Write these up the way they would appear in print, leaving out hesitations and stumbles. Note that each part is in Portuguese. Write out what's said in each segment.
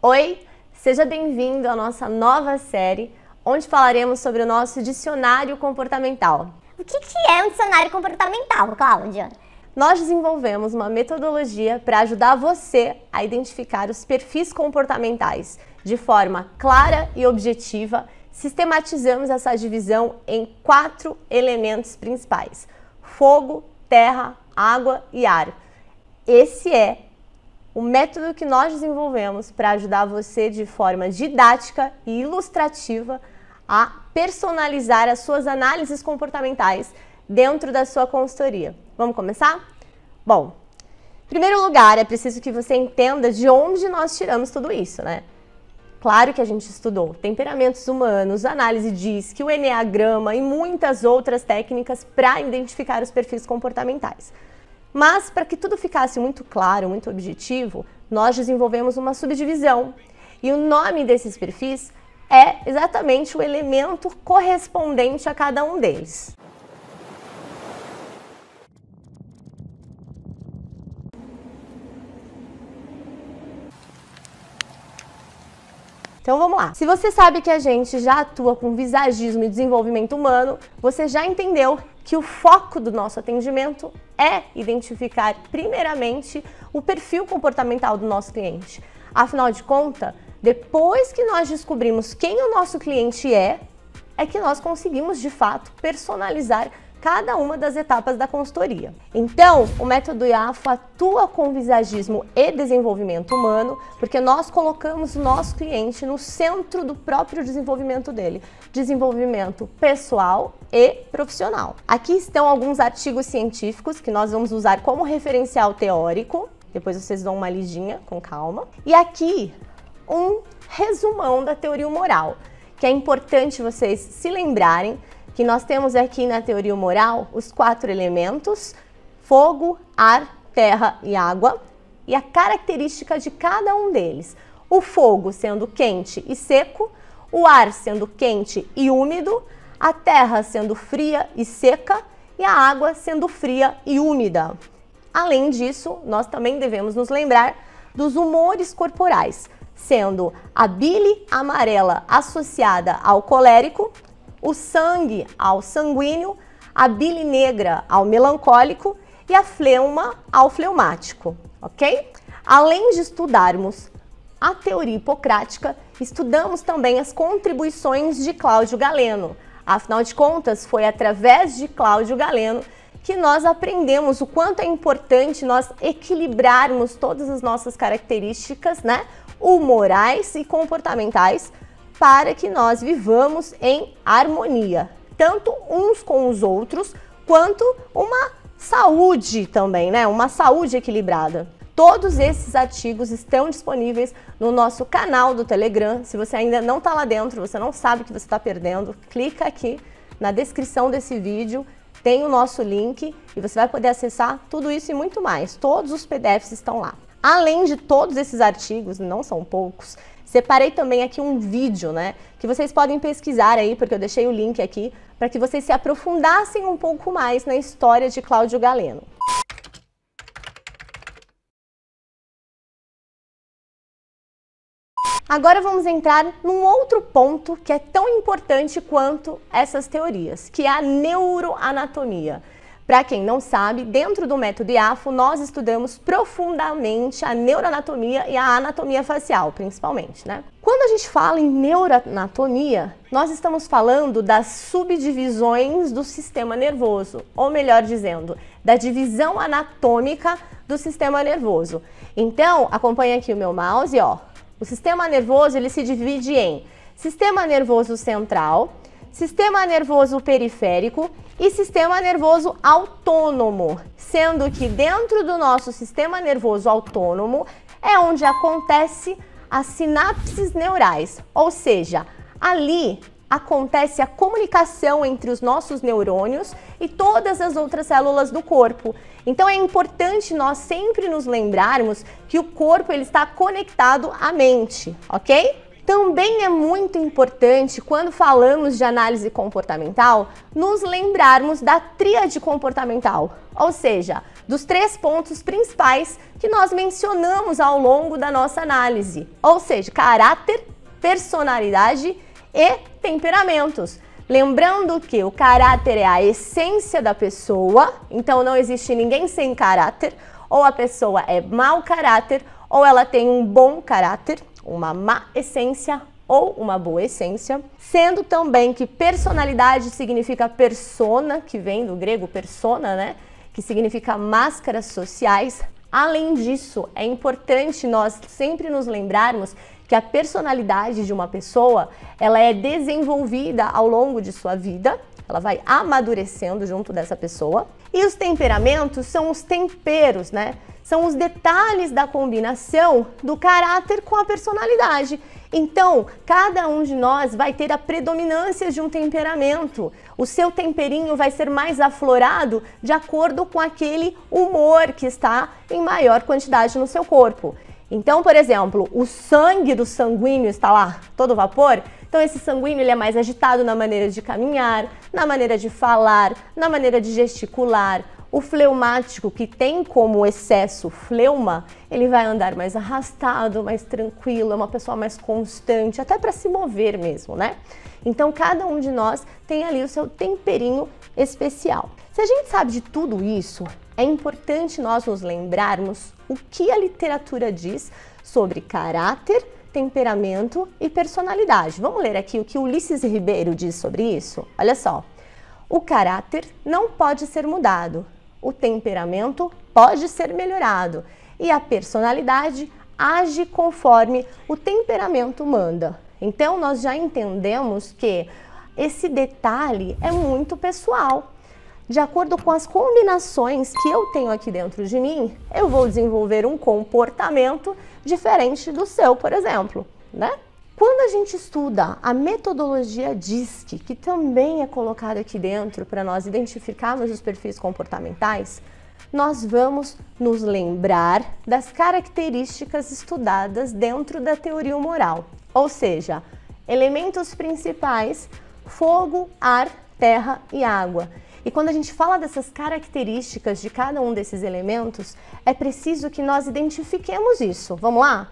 Oi, seja bem-vindo à nossa nova série, onde falaremos sobre o nosso dicionário comportamental. O que é um dicionário comportamental, Cláudia? Nós desenvolvemos uma metodologia para ajudar você a identificar os perfis comportamentais de forma clara e objetiva. Sistematizamos essa divisão em 4 elementos principais: fogo, terra, água e ar. Esse é o método que nós desenvolvemos para ajudar você de forma didática e ilustrativa a personalizar as suas análises comportamentais dentro da sua consultoria. Vamos começar? Bom, em primeiro lugar, é preciso que você entenda de onde nós tiramos tudo isso, né? Claro que a gente estudou temperamentos humanos, análise DISC, o Eneagrama e muitas outras técnicas para identificar os perfis comportamentais. Mas, para que tudo ficasse muito claro, muito objetivo, nós desenvolvemos uma subdivisão. E o nome desses perfis é exatamente o elemento correspondente a cada um deles. Então vamos lá. Se você sabe que a gente já atua com visagismo e desenvolvimento humano, você já entendeu que o foco do nosso atendimento é identificar primeiramente o perfil comportamental do nosso cliente. Afinal de contas, depois que nós descobrimos quem o nosso cliente é que nós conseguimos de fato personalizar cada uma das etapas da consultoria. Então, o método IAFO atua com visagismo e desenvolvimento humano, porque nós colocamos o nosso cliente no centro do próprio desenvolvimento dele, desenvolvimento pessoal e profissional. Aqui estão alguns artigos científicos que nós vamos usar como referencial teórico, depois vocês dão uma lidinha com calma. E aqui, um resumão da teoria humoral, que é importante vocês se lembrarem que nós temos aqui na teoria humoral os 4 elementos: fogo, ar, terra e água, e a característica de cada um deles. O fogo sendo quente e seco, o ar sendo quente e úmido, a terra sendo fria e seca e a água sendo fria e úmida. Além disso, nós também devemos nos lembrar dos humores corporais, sendo a bile amarela associada ao colérico, o sangue ao sanguíneo, a bile negra ao melancólico e a fleuma ao fleumático, ok? Além de estudarmos a teoria hipocrática, estudamos também as contribuições de Cláudio Galeno. Afinal de contas, foi através de Cláudio Galeno que nós aprendemos o quanto é importante nós equilibrarmos todas as nossas características, né, humorais e comportamentais, para que nós vivamos em harmonia, tanto uns com os outros, quanto uma saúde também, né? Uma saúde equilibrada. Todos esses artigos estão disponíveis no nosso canal do Telegram. Se você ainda não está lá dentro, você não sabe o que você está perdendo, clica aqui na descrição desse vídeo, tem o nosso link e você vai poder acessar tudo isso e muito mais. Todos os PDFs estão lá. Além de todos esses artigos, não são poucos, separei também aqui um vídeo, né, que vocês podem pesquisar aí, porque eu deixei o link aqui, para que vocês se aprofundassem um pouco mais na história de Cláudio Galeno. Agora vamos entrar num outro ponto que é tão importante quanto essas teorias, que é a neuroanatomia. Para quem não sabe, dentro do método IAFO, nós estudamos profundamente a neuroanatomia e a anatomia facial, principalmente, né? Quando a gente fala em neuroanatomia, nós estamos falando das subdivisões do sistema nervoso, ou melhor dizendo, da divisão anatômica do sistema nervoso. Então, acompanha aqui o meu mouse, ó. O sistema nervoso, ele se divide em sistema nervoso central, sistema nervoso periférico e sistema nervoso autônomo, sendo que dentro do nosso sistema nervoso autônomo é onde acontece as sinapses neurais, ou seja, ali acontece a comunicação entre os nossos neurônios e todas as outras células do corpo. Então é importante nós sempre nos lembrarmos que o corpo ele está conectado à mente, ok? Também é muito importante, quando falamos de análise comportamental, nos lembrarmos da tríade comportamental, ou seja, dos 3 pontos principais que nós mencionamos ao longo da nossa análise, ou seja, caráter, personalidade e temperamentos. Lembrando que o caráter é a essência da pessoa, então não existe ninguém sem caráter, ou a pessoa é mau caráter, ou ela tem um bom caráter, uma má essência ou uma boa essência. Sendo também que personalidade significa persona, que vem do grego persona, né? Que significa máscaras sociais. Além disso, é importante nós sempre nos lembrarmos que a personalidade de uma pessoa, ela é desenvolvida ao longo de sua vida, ela vai amadurecendo junto dessa pessoa. E os temperamentos são os temperos, né? São os detalhes da combinação do caráter com a personalidade. Então, cada um de nós vai ter a predominância de um temperamento. O seu temperinho vai ser mais aflorado de acordo com aquele humor que está em maior quantidade no seu corpo. Então, por exemplo, o sangue do sanguíneo está lá, todo vapor. Então, esse sanguíneo ele é mais agitado na maneira de caminhar, na maneira de falar, na maneira de gesticular. O fleumático, que tem como excesso fleuma, ele vai andar mais arrastado, mais tranquilo, é uma pessoa mais constante, até para se mover mesmo, né? Então, cada um de nós tem ali o seu temperinho especial. Se a gente sabe de tudo isso, é importante nós nos lembrarmos o que a literatura diz sobre caráter, temperamento e personalidade. Vamos ler aqui o que Ulisses Ribeiro diz sobre isso? Olha só. O caráter não pode ser mudado. O temperamento pode ser melhorado e a personalidade age conforme o temperamento manda. Então, nós já entendemos que esse detalhe é muito pessoal. De acordo com as combinações que eu tenho aqui dentro de mim, eu vou desenvolver um comportamento diferente do seu, por exemplo, né? Quando a gente estuda a metodologia DISC, que também é colocada aqui dentro para nós identificarmos os perfis comportamentais, nós vamos nos lembrar das características estudadas dentro da teoria humoral, ou seja, elementos principais: fogo, ar, terra e água. E quando a gente fala dessas características de cada um desses elementos, é preciso que nós identifiquemos isso. Vamos lá?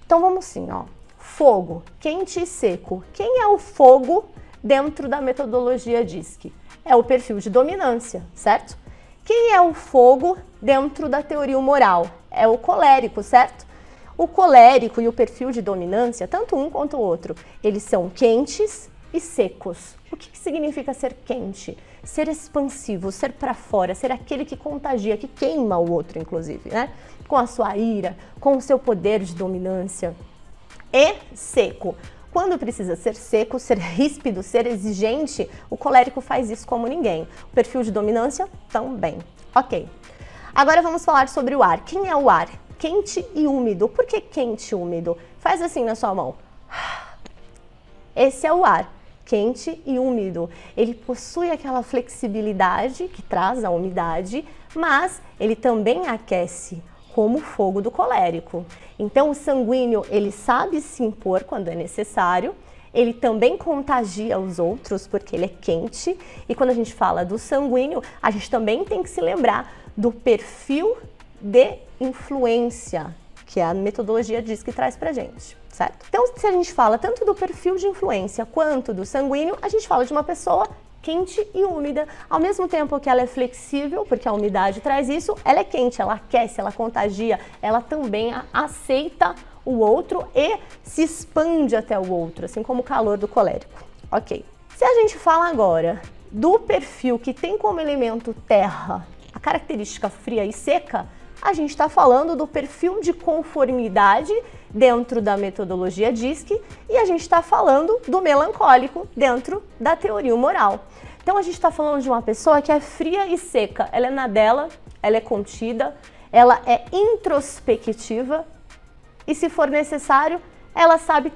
Então vamos sim, ó. Fogo, quente e seco. Quem é o fogo dentro da metodologia DISC? É o perfil de dominância, certo? Quem é o fogo dentro da teoria humoral? É o colérico, certo? O colérico e o perfil de dominância, tanto um quanto o outro, eles são quentes e secos. O que significa ser quente? Ser expansivo, ser para fora, ser aquele que contagia, que queima o outro, inclusive, né? Com a sua ira, com o seu poder de dominância. E seco. Quando precisa ser seco, ser ríspido, ser exigente, o colérico faz isso como ninguém. O perfil de dominância também. Ok. Agora vamos falar sobre o ar. Quem é o ar? Quente e úmido. Por que quente e úmido? Faz assim na sua mão. Esse é o ar. Quente e úmido. Ele possui aquela flexibilidade que traz a umidade, mas ele também aquece, como o fogo do colérico. Então, o sanguíneo, ele sabe se impor quando é necessário, ele também contagia os outros porque ele é quente, e quando a gente fala do sanguíneo, a gente também tem que se lembrar do perfil de influência, que a metodologia diz que traz pra gente, certo? Então, se a gente fala tanto do perfil de influência quanto do sanguíneo, a gente fala de uma pessoa quente e úmida. Ao mesmo tempo que ela é flexível, porque a umidade traz isso, ela é quente, ela aquece, ela contagia, ela também aceita o outro e se expande até o outro, assim como o calor do colérico. Ok. Se a gente fala agora do perfil que tem como elemento terra a característica fria e seca, a gente está falando do perfil de conformidade dentro da metodologia DISC e a gente está falando do melancólico dentro da teoria humoral. Então a gente está falando de uma pessoa que é fria e seca, ela é na dela, ela é contida, ela é introspectiva e, se for necessário, ela sabe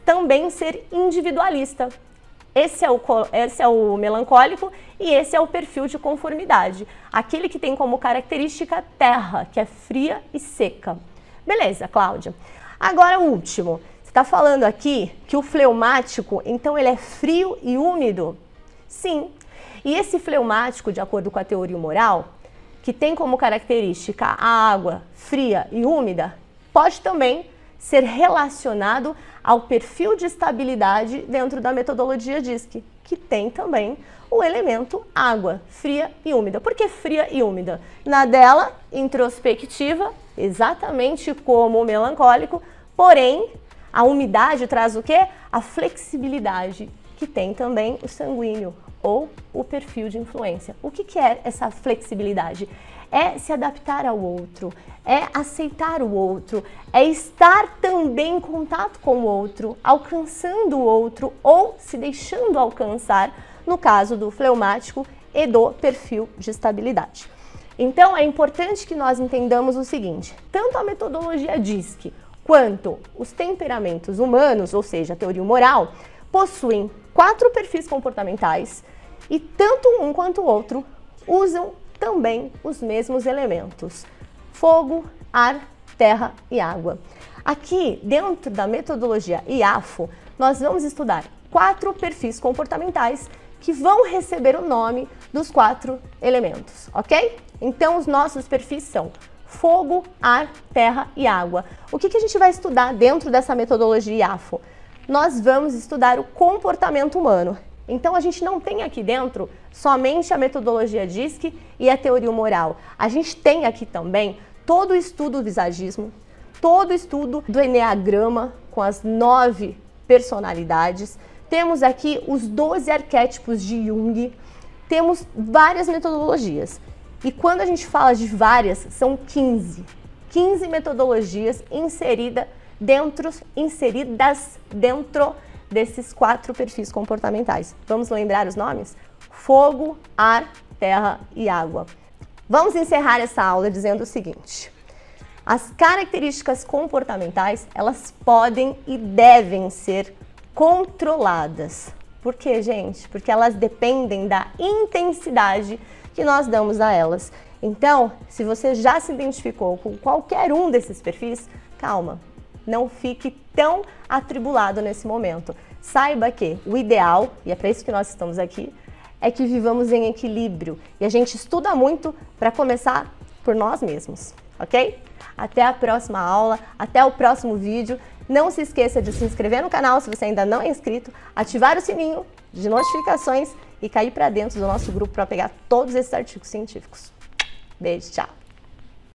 também ser individualista. Esse é o melancólico e esse é o perfil de conformidade. Aquele que tem como característica terra, que é fria e seca. Beleza, Cláudia. Agora o último. Você está falando aqui que o fleumático, então ele é frio e úmido? Sim. E esse fleumático, de acordo com a teoria humoral, que tem como característica a água fria e úmida, pode também ser relacionado ao perfil de estabilidade dentro da metodologia DISC, que tem também o elemento água, fria e úmida. Por que fria e úmida? Na dela, introspectiva, exatamente como o melancólico, porém, a umidade traz o quê? A flexibilidade, que tem também o sanguíneo, ou o perfil de influência. O que é essa flexibilidade? É se adaptar ao outro, é aceitar o outro, é estar também em contato com o outro, alcançando o outro ou se deixando alcançar, no caso do fleumático e do perfil de estabilidade. Então, é importante que nós entendamos o seguinte, tanto a metodologia DISC quanto os temperamentos humanos, ou seja, a teoria humoral, possuem 4 perfis comportamentais e tanto um quanto o outro usam também os mesmos elementos: fogo, ar, terra e água. Aqui, dentro da metodologia IAFO, nós vamos estudar 4 perfis comportamentais que vão receber o nome dos 4 elementos, ok? Então, os nossos perfis são fogo, ar, terra e água. O que a gente vai estudar dentro dessa metodologia IAFO? Nós vamos estudar o comportamento humano. Então, a gente não tem aqui dentro somente a metodologia DISC e a teoria humoral. A gente tem aqui também todo o estudo do visagismo, todo o estudo do eneagrama com as 9 personalidades. Temos aqui os 12 arquétipos de Jung, temos várias metodologias. E quando a gente fala de várias, são 15 metodologias inseridas dentro desses 4 perfis comportamentais. Vamos lembrar os nomes? Fogo, ar, terra e água. Vamos encerrar essa aula dizendo o seguinte: as características comportamentais, elas podem e devem ser controladas. Por quê, gente? Porque elas dependem da intensidade que nós damos a elas. Então, se você já se identificou com qualquer um desses perfis, calma, não fique tão atribulado nesse momento. Saiba que o ideal, e é para isso que nós estamos aqui, é que vivamos em equilíbrio. E a gente estuda muito para começar por nós mesmos, ok? Até a próxima aula, até o próximo vídeo. Não se esqueça de se inscrever no canal se você ainda não é inscrito, ativar o sininho de notificações e cair para dentro do nosso grupo para pegar todos esses artigos científicos. Beijo, tchau!